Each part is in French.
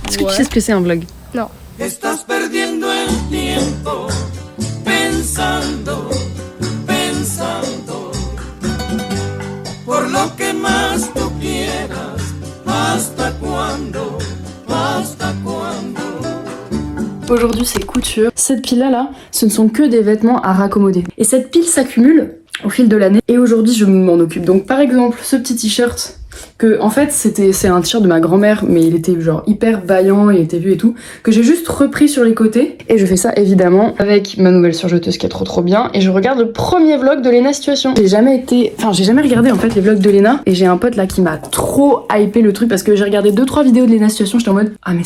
Est-ce que tu sais ce que c'est un vlog? Non. Estás perdiendo el tiempo pensando, pensando por lo que más tú quieras. Hasta cuando, hasta cuando. Aujourd'hui c'est couture. Cette pile là, ce ne sont que des vêtements à raccommoder. Et cette pile s'accumule au fil de l'année. Et aujourd'hui je m'en occupe. Donc par exemple ce petit t-shirt que en fait c'est un t-shirt de ma grand-mère, mais il était genre hyper vaillant, il était vieux et tout, que j'ai juste repris sur les côtés. Et je fais ça évidemment avec ma nouvelle surjeteuse qui est trop bien. Et je regarde le premier vlog de Lena Situation. J'ai jamais regardé en fait les vlogs de Lena. Et j'ai un pote là qui m'a trop hypé le truc parce que j'ai regardé 2-3 vidéos de Lena Situation. J'étais en mode ah mais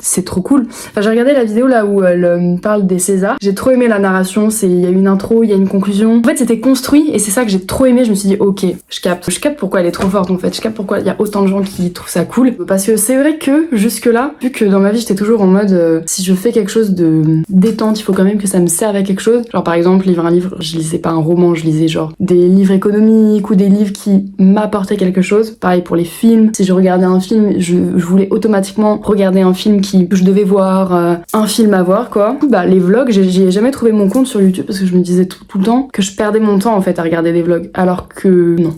c'est trop cool. Enfin, j'ai regardé la vidéo là où elle parle des Césars. J'ai trop aimé la narration. Il y a une intro, il y a une conclusion. En fait, c'était construit et c'est ça que j'ai trop aimé. Je me suis dit, ok, je capte pourquoi elle est trop forte en fait. Je capte pourquoi il y a autant de gens qui trouvent ça cool. Parce que c'est vrai que jusque-là, vu que dans ma vie j'étais toujours en mode si je fais quelque chose de détente, il faut quand même que ça me serve à quelque chose. Genre par exemple, lire un livre, je lisais pas un roman, je lisais genre des livres économiques ou des livres qui m'apportaient quelque chose. Pareil pour les films. Si je regardais un film, je voulais automatiquement regarder un film que je devais voir, un film à voir quoi. Bah les vlogs, j'y ai jamais trouvé mon compte sur YouTube parce que je me disais tout le temps que je perdais mon temps en fait à regarder des vlogs, alors que non,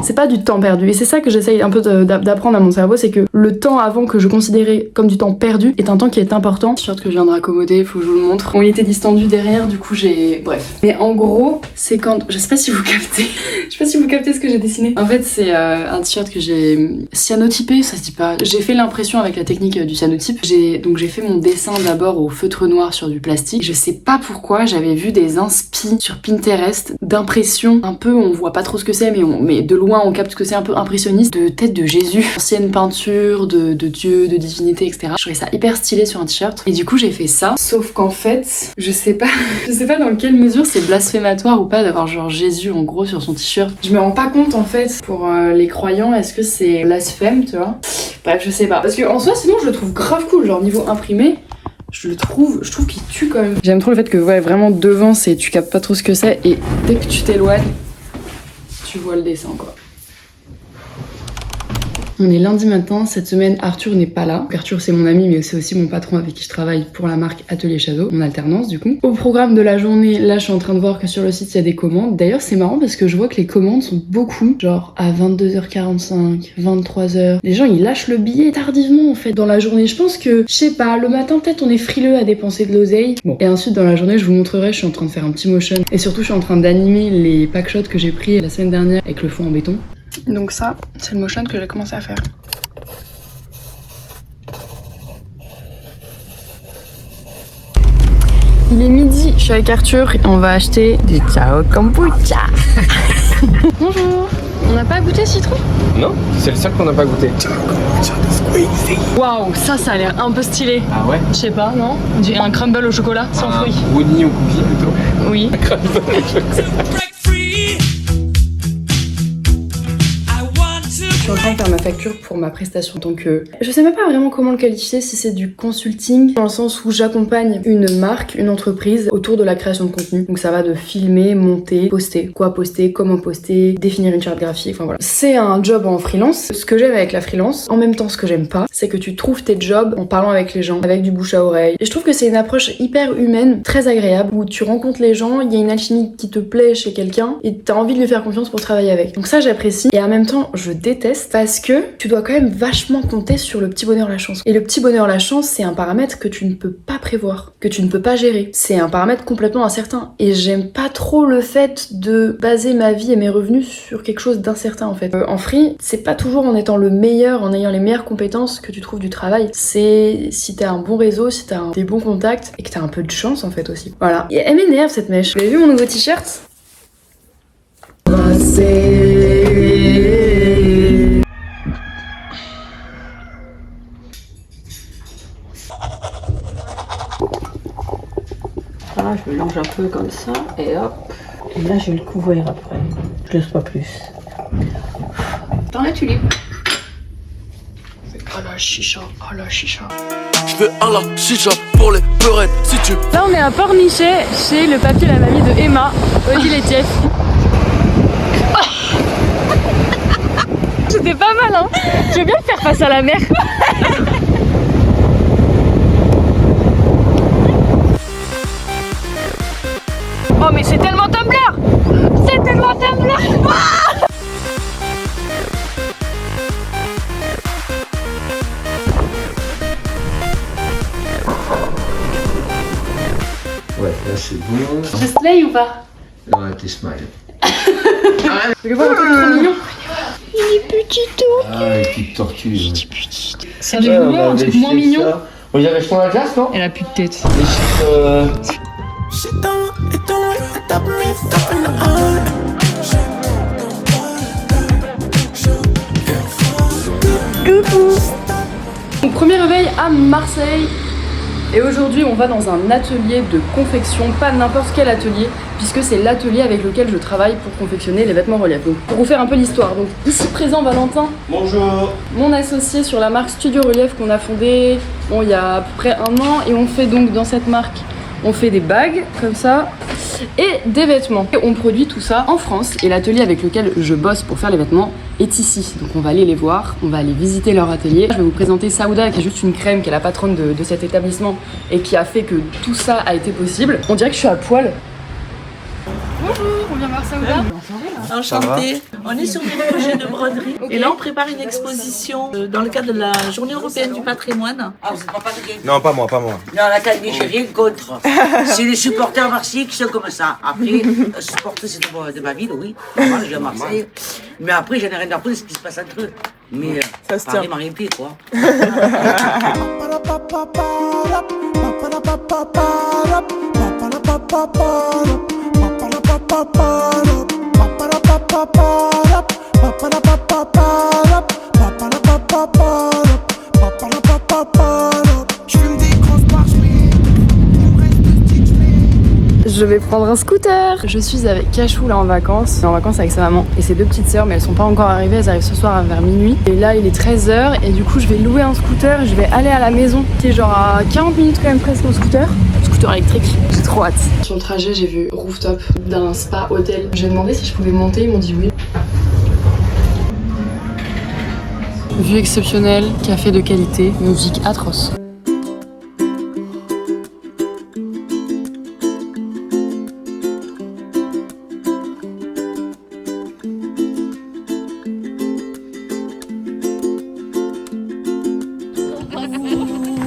c'est pas du temps perdu. Et c'est ça que j'essaye un peu d'apprendre à mon cerveau, c'est que le temps avant que je considérais comme du temps perdu est un temps qui est important. T-shirt que je viens de raccommoder, faut que je vous le montre. On était distendu derrière, du coup bref. Mais en gros, c'est quand, je sais pas si vous captez, ce que j'ai dessiné. En fait c'est un t-shirt que j'ai cyanotypé, ça se dit pas. J'ai fait l'impression avec la technique du cyanotype. Donc j'ai fait mon dessin d'abord au feutre noir sur du plastique. Je sais pas pourquoi, j'avais vu des inspi sur Pinterest d'impression un peu, on voit pas trop ce que c'est, mais de loin on capte que c'est un peu impressionniste, de tête de Jésus, ancienne peinture de Dieu, de divinité, etc. Je trouvais ça hyper stylé sur un t-shirt. Et du coup j'ai fait ça, sauf qu'en fait, je sais pas dans quelle mesure c'est blasphématoire ou pas d'avoir genre Jésus en gros sur son t-shirt. Je me rends pas compte en fait pour les croyants, est-ce que c'est blasphème, tu vois? Bref, je sais pas. Parce que en soi, sinon je le trouve grave cool, genre niveau imprimé, je trouve qu'il tue quand même. J'aime trop le fait que ouais, vraiment devant, tu captes pas trop ce que c'est et dès que tu t'éloignes, tu vois le dessin quoi. On est lundi matin, cette semaine Arthur n'est pas là. Arthur c'est mon ami mais c'est aussi mon patron avec qui je travaille pour la marque Atelier Shadow, mon alternance du coup. Au programme de la journée, là je suis en train de voir que sur le site il y a des commandes. D'ailleurs c'est marrant parce que je vois que les commandes sont beaucoup, genre à 22h45, 23h. Les gens ils lâchent le billet tardivement en fait dans la journée. Je pense que, je sais pas, le matin peut-être on est frileux à dépenser de l'oseille. Bon, et ensuite dans la journée je vous montrerai, je suis en train de faire un petit motion. Et surtout je suis en train d'animer les packshots que j'ai pris la semaine dernière avec le fond en béton. Donc ça, c'est le motion que j'ai commencé à faire. Il est midi, je suis avec Arthur et on va acheter du Ciao Kombucha. Bonjour, on n'a pas goûté citron? Non, c'est le seul qu'on n'a pas goûté. Waouh, ça a l'air un peu stylé. Ah ouais? Je sais pas, non? Un crumble au chocolat, sans fruits. Brownie au cookie plutôt. Oui. Un crumble au chocolat. Je suis en train de faire ma facture pour ma prestation, donc je sais même pas vraiment comment le qualifier, si c'est du consulting, dans le sens où j'accompagne une marque, une entreprise autour de la création de contenu. Donc ça va de filmer, monter, poster, quoi poster, comment poster, définir une charte graphique, enfin voilà. C'est un job en freelance. Ce que j'aime avec la freelance, en même temps ce que j'aime pas, c'est que tu trouves tes jobs en parlant avec les gens, avec du bouche à oreille. Et je trouve que c'est une approche hyper humaine, très agréable, où tu rencontres les gens, il y a une alchimie qui te plaît chez quelqu'un et t'as envie de lui faire confiance pour travailler avec. Donc ça j'apprécie, et en même temps je déteste parce que tu dois quand même vachement compter sur le petit bonheur la chance. Et le petit bonheur la chance, c'est un paramètre que tu ne peux pas prévoir, que tu ne peux pas gérer. C'est un paramètre complètement incertain. Et j'aime pas trop le fait de baser ma vie et mes revenus sur quelque chose d'incertain en fait. En free, c'est pas toujours en étant le meilleur, en ayant les meilleures compétences que tu trouves du travail. C'est si t'as un bon réseau, si t'as des bons contacts et que t'as un peu de chance en fait aussi. Voilà. Et elle m'énerve cette mèche. Vous avez vu mon nouveau t-shirt? Voilà, je mélange un peu comme ça et hop. Et là, je vais le couvrir après. Je laisse pas plus. Dans la tulipe. Oh la chicha, oh la chicha. Je fais à la chicha pour les peurettes si tu. Là on est à Pornichet, chez le papy et la mamie de Emma, Odile et Tief. C'était pas mal hein. Je veux bien le faire face à la mer. Là, c'est bon. Je slay ou pas? Non, t'es smile. Je le vois un truc trop mignon. Ah, les petites tortues. Ça a des couleurs, un truc moins mignon. On les avait achetés dans la glace, non? Elle a plus de tête. Les chiffres. Donc, premier réveil à Marseille. Et aujourd'hui, on va dans un atelier de confection, pas n'importe quel atelier, puisque c'est l'atelier avec lequel je travaille pour confectionner les vêtements relief. Donc, pour vous faire un peu l'histoire, donc ici présent Valentin. Bonjour. Mon associé sur la marque Studio Relief qu'on a fondée il y a à peu près 1 an, et on fait donc dans cette marque, on fait des bagues comme ça et des vêtements. Et on produit tout ça en France, et l'atelier avec lequel je bosse pour faire les vêtements est ici. Donc on va aller les voir, on va aller visiter leur atelier. Je vais vous présenter Saouda, qui est juste une crème, qui est la patronne de cet établissement et qui a fait que tout ça a été possible. On dirait que je suis à poil. Bonjour, on vient voir Saouda. Enchantée. On est sur des projets de broderie. Et là, on prépare une exposition dans le cadre de la Journée européenne du patrimoine. Ah, vous n'êtes pas fatigué? Non, pas moi, pas moi. Non, l'Académie, j'ai rien contre. C'est les supporters marseillais qui sont comme ça. Après, supporter, c'est de ma ville, oui. Moi, je viens à Marseille. Mais après, j'en ai rien à foutre de ce qui se passe entre eux. Mais ça se tient. Paris m'a rien fait, quoi. Je vais prendre un scooter. Je suis avec Cachou là en vacances avec sa maman et ses 2 petites sœurs, mais elles sont pas encore arrivées, elles arrivent ce soir vers minuit. Et là il est 13h et du coup je vais louer un scooter, je vais aller à la maison qui est genre à 40 minutes quand même presque en scooter électrique. J'ai trop hâte. Sur le trajet j'ai vu rooftop d'un spa hôtel. J'ai demandé si je pouvais monter, ils m'ont dit oui. Vue exceptionnelle, café de qualité, musique atroce.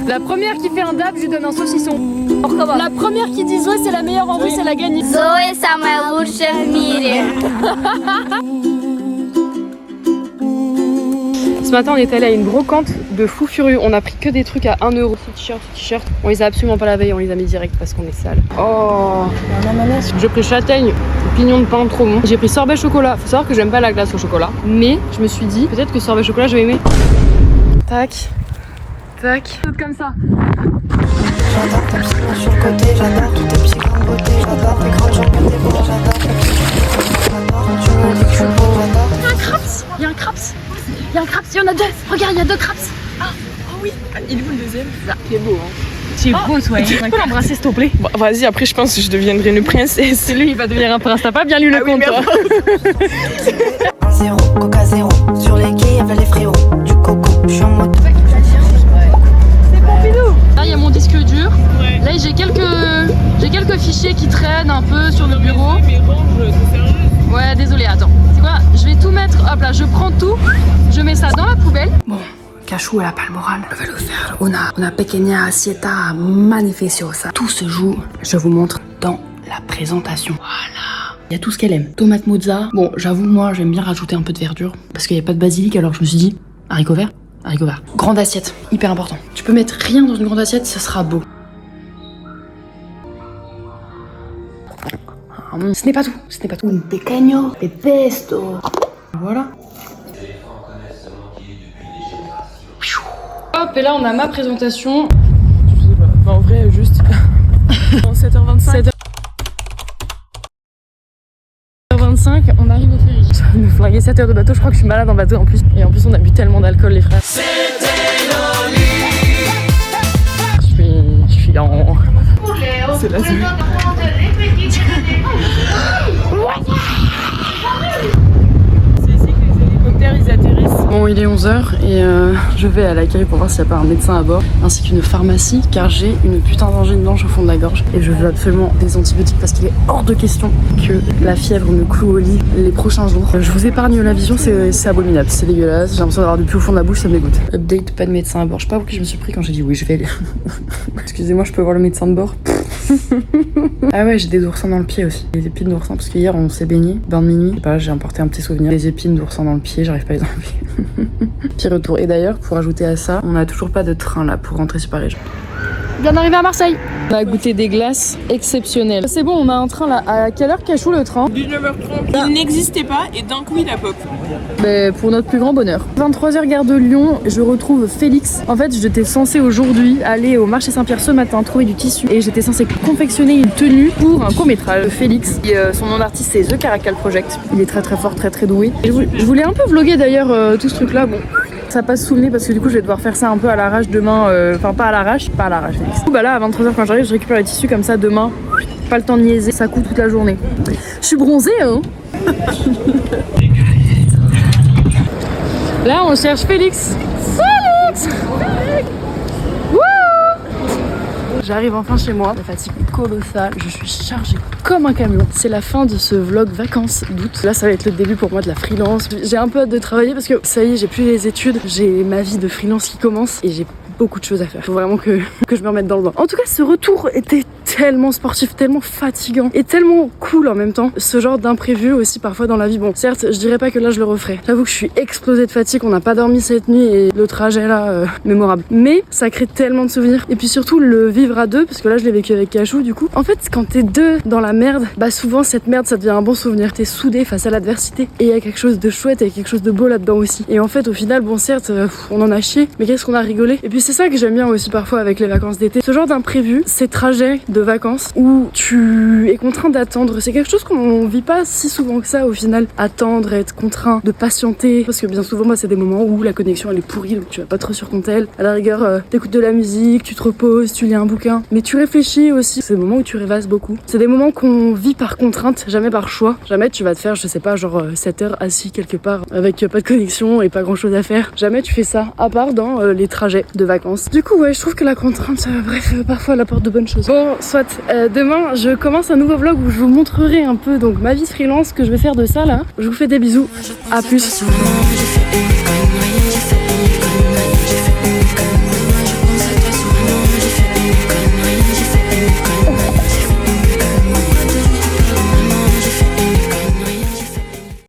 La première qui fait un dab, je lui donne un saucisson. La première qui dit Zoé c'est la meilleure en vrai, c'est la gagnée. Zoé самая лучшая в мире. Ce matin on est allé à une brocante de fou furieux. On a pris que des trucs à 1 €. Ces t-shirts, on les a absolument pas lavés, on les a mis direct parce qu'on est sale. Oh, un ananas. J'ai pris châtaigne, pignon de pain, trop bon. J'ai pris sorbet chocolat. Faut savoir que j'aime pas la glace au chocolat, mais je me suis dit peut-être que sorbet chocolat je vais aimer. Tac. Tac. Tout comme ça. J'adore ta petite main sur le côté, j'adore tous tes petits grains de beauté, j'adore tes grandes jambes et tes bras, j'adore tes petits j'adore quand tu me dis que je suis beau, j'adore. Il y a un craps, il y a un craps, il y a un craps, il y en a 2. Regarde, il y a 2 craps. Ah, oh oui. Il est où le deuxième? Là, il est beau, hein. Tu es beau, toi. Tu peux l'embrasser, s'il te plaît? Bon, vas-y, après, je pense que je deviendrai une princesse. C'est lui, il va devenir un prince. T'as pas bien lu le conte, toi? 1-0, Coca 0, sur les quais, avec les frérots, du coco, je suis en mode. Là il y a mon disque dur. Ouais. Là j'ai quelques fichiers qui traînent un peu sur le bureau. Mais range, t'es sérieuse? Ouais, désolé, attends. C'est quoi? Je vais tout mettre, hop là, je prends tout, je mets ça dans la poubelle. Bon, Cachou elle a pas le moral. Je vais le faire. Una pequeña siesta manifestiosa. Tout se joue, je vous montre dans la présentation. Voilà. Il y a tout ce qu'elle aime. Tomate mozza. Bon, j'avoue, moi j'aime bien rajouter un peu de verdure parce qu'il n'y a pas de basilic, alors je me suis dit haricots verts. Haricots verts. Grande assiette, hyper important. Tu peux mettre rien dans une grande assiette, ça sera beau. Ce n'est pas tout, ce n'est pas tout. Un pequeño de pesto. Voilà. Hop, et là on a ma présentation. Bah, en vrai, juste. 7h25. 7h25, on arrive au ferry. Ça va nous flinguer 7 heures de bateau, je crois que je suis malade en bateau en plus. Et en plus on a bu tellement d'alcool les frères. Je suis en... C'est la vie. Ils atterrissent. Bon, il est 11h et je vais à l'accueil pour voir s'il n'y a pas un médecin à bord, ainsi qu'une pharmacie, car j'ai une putain d'angine blanche au fond de la gorge et je veux absolument des antibiotiques parce qu'il est hors de question que la fièvre me cloue au lit les prochains jours. Je vous épargne la vision, c'est abominable, c'est dégueulasse, j'ai l'impression d'avoir du pus au fond de la bouche, ça me dégoûte. Update, pas de médecin à bord. Je sais pas où je me suis pris quand j'ai dit oui, je vais aller. Excusez-moi, je peux voir le médecin de bord? Ah ouais, j'ai des oursins dans le pied aussi. Des épines d'oursin, parce qu'hier on s'est baigné, bain de minuit. Bah, j'ai emporté un petit souvenir. Des épines d'oursin dans le pied, j'arrive pas à les enlever. Petit retour. Et d'ailleurs, pour ajouter à ça, on n'a toujours pas de train là pour rentrer sur Paris. Bien d'arriver à Marseille. On a goûté des glaces exceptionnelles. C'est bon, on a un train là. À quelle heure Cachou le train? 19h30. Il n'existait pas et d'un coup il a pop. Mais pour notre plus grand bonheur. 23h gare de Lyon, je retrouve Félix. En fait, j'étais censée aujourd'hui aller au marché Saint-Pierre ce matin, trouver du tissu. Et j'étais censée confectionner une tenue pour un court-métrage. Félix, et, son nom d'artiste c'est The Caracal Project. Il est très très fort, très très doué. Et je voulais un peu vlogger d'ailleurs tout ce truc là. Bon. Ça passe sous le nez parce que du coup je vais devoir faire ça un peu à l'arrache demain, enfin pas à l'arrache Félix. Bah là à 23h quand j'arrive je récupère les tissus comme ça demain, pas le temps de niaiser, ça coûte toute la journée. Je suis bronzée hein. Là on cherche Félix. J'arrive enfin chez moi, la fatigue est colossale, je suis chargée comme un camion. C'est la fin de ce vlog vacances d'août. Là ça va être le début pour moi de la freelance. J'ai un peu hâte de travailler parce que ça y est, j'ai plus les études, j'ai ma vie de freelance qui commence et j'ai beaucoup de choses à faire. Faut vraiment que je me remette dans le bain. En tout cas, ce retour était tellement sportif, tellement fatigant et tellement cool en même temps. Ce genre d'imprévu aussi parfois dans la vie. Bon, certes, je dirais pas que là je le referai. J'avoue que je suis explosée de fatigue, on n'a pas dormi cette nuit et le trajet là, mémorable. Mais ça crée tellement de souvenirs. Et puis surtout le vivre à deux, parce que là je l'ai vécu avec Cachou du coup. En fait, quand t'es deux dans la merde, bah souvent cette merde ça devient un bon souvenir. T'es soudé face à l'adversité et il y a quelque chose de chouette et quelque chose de beau là-dedans aussi. Et en fait, au final, bon certes, on en a chié, mais qu'est-ce qu'on a rigolé. Et puis c'est ça que j'aime bien aussi parfois avec les vacances d'été. Ce genre d'imprévu, ces trajets de vacances où tu es contraint d'attendre, c'est quelque chose qu'on vit pas si souvent que ça au final. Attendre, être contraint de patienter, parce que bien souvent moi c'est des moments où la connexion elle est pourrie donc tu vas pas trop sur ton tel. À la rigueur t'écoutes de la musique, tu te reposes, tu lis un bouquin, mais tu réfléchis aussi. C'est des moments où tu rêvasses beaucoup. C'est des moments qu'on vit par contrainte, jamais par choix. Jamais tu vas te faire, je sais pas, genre 7 heures assis quelque part avec pas de connexion et pas grand chose à faire. Jamais tu fais ça, à part dans les trajets de vacances. Du coup ouais, je trouve que la contrainte, bref, parfois elle apporte de bonnes choses. Bon, soit demain je commence un nouveau vlog où je vous montrerai un peu donc ma vie freelance, que je vais faire de ça là. Je vous fais des bisous, à plus.